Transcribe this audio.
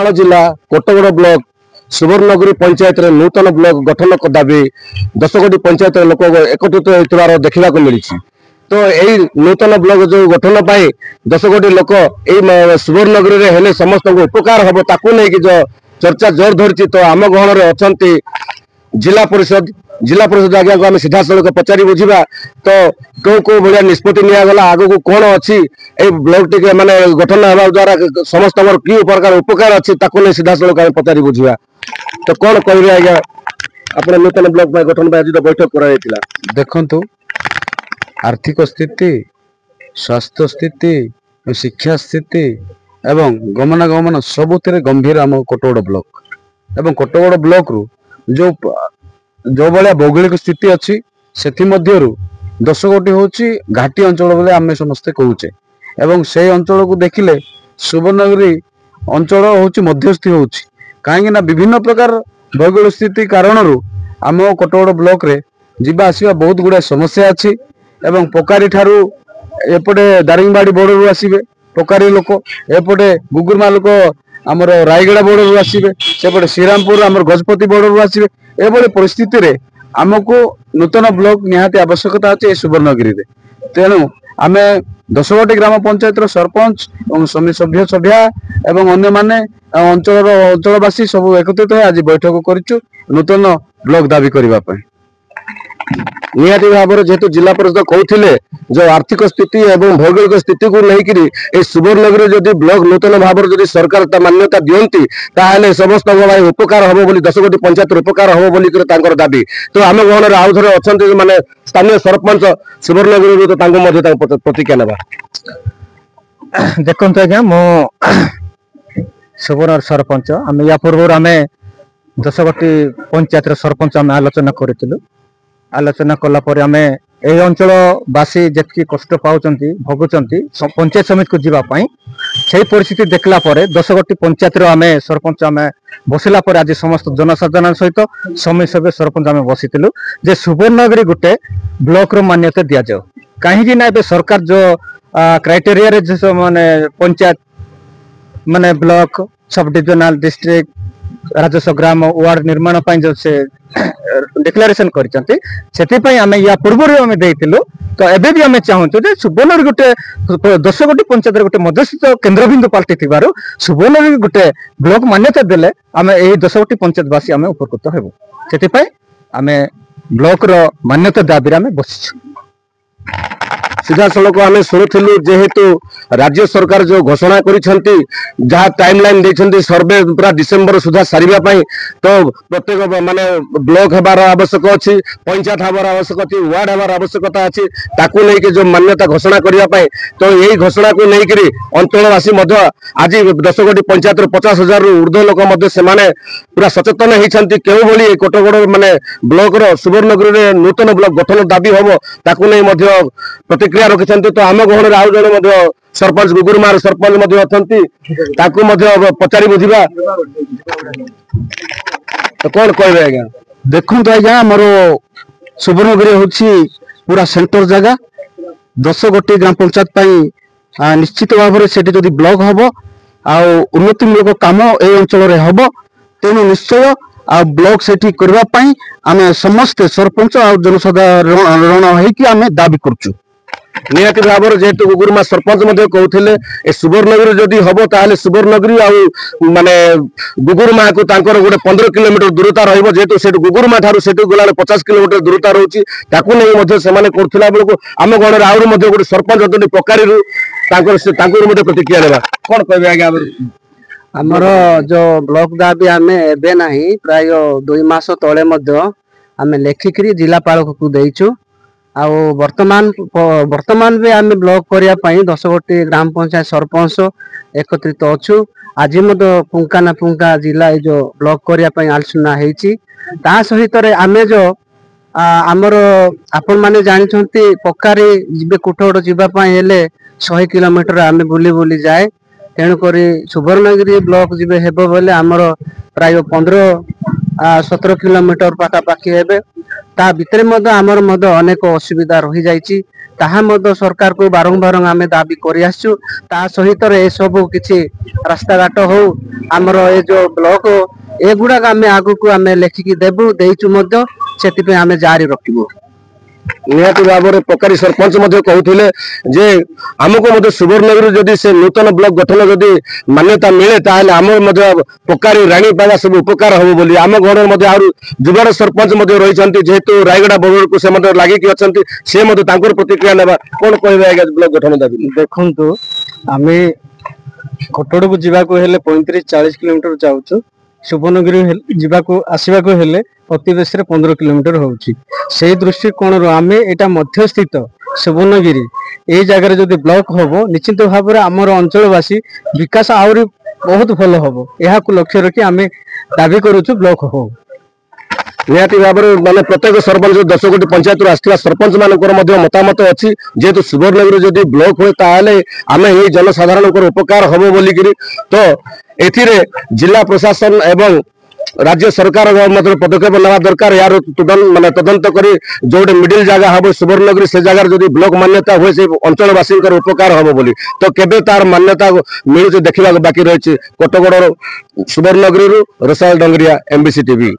ढेंकानाल जिला कोटगड़ ब्लॉक सुवर्णनगरी पंचायत रे नूतन ब्लॉक गठन दाबी 10 पंचायत लोक एकत्रित होइतिबार देखा मिली। तो यही नूतन ब्लॉक जो गठन पाई 10 लोक यही सुवर्णनगरी रे हेले समस्त उपकार हम ताकू नहीं कि जो चर्चा जोर धरती। तो आम गहन में अच्छा जिला परिषद आज्ञा को आम सीधा सड़क पचारि बुझा तो कौ कौ भाया निष्पत्ति निगला आग को कौन अच्छी ब्लॉक टी माने गठन होगा द्वारा समस्त कि प्रकार उपकार अच्छी नहीं सीधा सड़क आम पचारि बुझा। तो कौन कहे आज्ञा आप नूतन ब्लॉक गठन आज बैठक कर देखु आर्थिक स्थिति स्वास्थ्य स्थिति शिक्षा स्थिति एवं गमनागमन सबुतिर गंभीर आम कोटगड़ ब्लॉक एवं कोटगड़ ब्लॉक रु जो जो भाया भौगोलिक स्थिति अच्छी से 10 हूँ घाटी अंचल बोले आम समस्ते कहूचे एवं से अंचल को देखिले सुवर्णनगरी अंचल हूँ मध्यस्थी हूँ कहीं विभिन्न प्रकार भौगोलिक स्थिति कारण आम कोटगड़ ब्लॉक रे जीवा आसवा बहुत गुड़ा समस्या अच्छी एवं पोकारी ठारू एपटे दारिंगबाड़ी बॉर्डर रू आसबे पोकारी लोक एपटे गुगुरमा लोक आमर रायगड़ा बॉर्डर रू आसबे सेपटे श्रीरामपुर आमर गजपति बॉर्डर रू आसबे एभली परिस्थिति रे आमको नूतन ब्लॉक निहाती आवश्यकता अच्छे सुवर्णनगरी रे। तेणु आम 10 ग्राम पंचायत सरपंच और सभ्य सभ्या एवं अन्य माने अंचलवासी सब एकत्रित हो आज बैठक करिचु नूतन ब्लॉक दाबी करने। निहाती भाव जेहेतु जिला परिषद कहते जो आर्थिक स्थिति और भौगोलिक स्थिति को लेकिन सुवर्णनगरी जदि ब्लॉक नूतन भाव जदि सरकार मान्यता दियंती ताहले समस्त भाई उपकार हम बोली 10 पंचायत उपकार हम बोली दाबी। तो आम गहन आउ थे अच्छा माने स्थानीय सरपंच सुवर्णनगरी तो प्रतिक्रिया ना देखो आज्ञा मो सुवर्ण सरपंच आम या पूर्व आम 10 पंचायत सरपंच आम आलोचना करूँ आलोचना कलापर आम यही अंचलवासी जी कष्ट पाँच भोगुंट पंचायत समिति को जीवाई से परिस्थिति देखला 10 पंचायत आम सरपंच आम बसला आज समस्त जनसाधारण सहित समय सभ्य सरपंच आम बसीलु जे सुवर्णनगरी गोटे ब्लॉक रो मान्यता दि जाओ कहीं ना सरकार जो क्राइटेरिया जो माने पंचायत माने ब्लॉक सब डिविजनल डिस्ट्रिक्ट राजस्व ग्राम वार्ड निर्माण जो से डिक्लेरेशन करते आम या पूर्व आम देलु। तो एबे भी आम चाहूँ सुवर्णनगरी गोटे 10 पंचायत गोटे मध्यस्थित केन्द्रबिंदु पाल्टी सुवर्णनगरी गोटे ब्लॉक मान्यता देले आम यही 10 पंचायतवासी आम उपकृत हेबु से आम ब्लॉक रो मान्यता दाबी आम बसिछु। सीधा सड़क आम शुणुलु जेहेतु राज्य सरकार जो घोषणा करिसेंती जहाँ टाइमलाइन देछंती सर्वे पूरा डिसेम्बर सुधा सारिबा तो प्रत्येक माने ब्लॉक हेबार आवश्यक अच्छी पंचायत हेबार आवश्यक अच्छी वार्ड हेबार आवश्यकता अच्छी ताकू नहीं जो मान्यता घोषणा करने तो यही घोषणा को लेकर अंचलवासी आज 10 पंचायत 50,000 ऊर्ध्व लोक से पूरा सचेतन होती क्यों भली कोटगड़ माने ब्लॉक सुवर्णनगरी नूतन ब्लॉक गठन दाबी हम ताकू नहीं प्रतिक्रिया रखिंट। तो आम गहन आउ जड़े सरपंच गुगुरमार सरपंच अच्छा पचारि बुझा तो कौन कहे आज्ञा देखु आज्ञा आमर सुवर्णनगरी हूँ पूरा सेंटर जगह 10 ग्राम पंचायत निश्चित भाव से ब्लॉक हम उन्नतिमूलक काम ए अंचल हम तेणु निश्चय आ ब्लॉक से करने आम समस्ते सरपंच आ जनसाधारण होकर दाबी करुचु। निहाती भाव जेहेतु गुगुरमा सरपंच कहते सुवर्णनगरी जदि हम ताहले सुवर्णनगरी माने गुगुरमा को गोटे 15 किलोमीटर दूरता रहिबो से गुगुरमा ठारू से गला 50 किलोमीटर दूरता रोची ताकू नहीं से करथिला बेलको आम गण आउर गोटे सरपंच अदि पकारी प्रतिक्रिया लेबा कौन कहबे आज्ञा आमर जो ब्लॉक दाबी आम एबे नहीं प्राय 2 मास तले आम लेखिकी जिलापाल को देचु आउ वर्तमान भी आम ब्लॉक करने 10 ग्राम पंचायत सरपंच एकत्रित अच्छु आज पुंका ना पुंका जिला जो ब्लॉक करने आलोचना होती सहित आम जो आमर आपण मैंने जानते पकारी जी कोटगड़ जावाई 100 किलोमीटर आम बुली बुली जाए तेणुक सुवर्णनगरी ब्लॉक जी हे बोले आमर प्राय 15-17 किलोमीटर पाखापाखि हे ता भितर आमर अनेक असुविधा रही जाइए ତାହା ମଧ୍ୟ ସରକାରକୁ ବାରମ୍ବାର ଆମେ ଦାବି କରି ଆସିଛୁ। ତା ସହିତ ଏ ସବୁ କିଛି ରାସ୍ତାଘାଟ ହଉ ଆମର ଏ ଯୋଉ ବ୍ଲକ ଏଗୁଡାକ ଆମେ ଆଗକୁ ଆମେ ଲେଖିକି ଦେଇଛୁ ମଧ୍ୟ, ସେଥିପାଇଁ ଆମେ ଜାରି ରଖିବୁ। ନିହାତି ଭାବରେ ପକାରୀ ସରପଞ୍ଚ ମଧ୍ୟ କହୁଥିଲେ ଯେ ଆମକୁ ମଧ୍ୟ ସୁବର୍ଣ୍ଣଗିରି ଯଦି ସେ ନୂତନ ବ୍ଲକ ଗଠନ ଯଦି ମାନ୍ୟତା ମିଳେ ତାହେଲେ ଆମର ମଧ୍ୟ ପକାରୀ ରାଣୀ ପାଇବା ସବୁ ଉପକାର ହବ ବୋଲି। ଆମ ଗଣରେ ମଧ୍ୟ ଆହୁରି ଯୁବରାଜ ସରପଞ୍ଚ ମଧ୍ୟ ରହିଛନ୍ତି, ଯେହେତୁ ରାୟଗଡ଼ା ବଦଳକୁ ସେ ମଧ୍ୟ ଲାଗିକି ଅଛନ୍ତି, ସେ ମଧ୍ୟ ତାଙ୍କର ପ୍ରତିକ୍ରିୟା ନେବା। କଣ କହିବେ ଆଜ୍ଞା ବ୍ଲକ ଗଠନ ଦାବି? ଦେଖନ୍ତୁ, ଆମେ କଟୋଡକୁ ଯିବାକୁ ହେଲେ 35-40 କିଲୋମିଟର ଯାଉଛୁ। ସୁବର୍ଣ୍ଣଗିରି ଯିବାକୁ ଆସିବାକୁ ହେଲେ ଅତି ବେଶୀରେ 15 କିଲୋମିଟର ହଉଛି। ସେଇ ଦୃଷ୍ଟିକୋଣରୁ ଆମେ ଏଇଟା ମଧ୍ୟସ୍ଥିତ ସୁବର୍ଣ୍ଣଗିରି ଏଇ ଜାଗାରେ ଯଦି ବ୍ଲକ ହବ, ନିଶ୍ଚିତ ଭାବରେ ଆମର ଅଞ୍ଚଳବାସୀ ବିକାଶ ଆହୁରି ବହୁତ ଭଲ ହବ। ଏହାକୁ ଲକ୍ଷ୍ୟ ରଖି ଆମେ ଦାବି କରୁଛୁ ବ୍ଲକ ହଉ। ନିହାତି ଭାବରେ ମାନେ ପ୍ରତ୍ୟେକ ସରପଞ୍ଚ 10 ଗୋଟି ପଞ୍ଚାୟତରୁ ଆସିଥିବା ସରପଞ୍ଚ ମାନଙ୍କର ମଧ୍ୟ ମତାମତ ଅଛି, ଯେହେତୁ ସୁବର୍ଣ୍ଣଗିରି ଯଦି ବ୍ଲକ ହୁଏ ତାହେଲେ ଆମେ ଏହି ଜନସାଧାରଣଙ୍କର ଉପକାର ହବ ବୋଲିକିରି। ତ ଏଥିରେ ଜିଲ୍ଲା ପ୍ରଶାସନ ଏବଂ राज्य सरकार पदक्षेप ना दरकार यार तदंत करी जो मिडिल जगह हम सुवर्णगिरी से जगह जो ब्लॉक मान्यता हुए से अंचलवासी उपकार हम बोली तो केबे तार मान्यता मिलूँ देखा बाकी रही कटगढ़ सुवर्णगिरी रोसाल डंगरिया एमबीसी टीवी।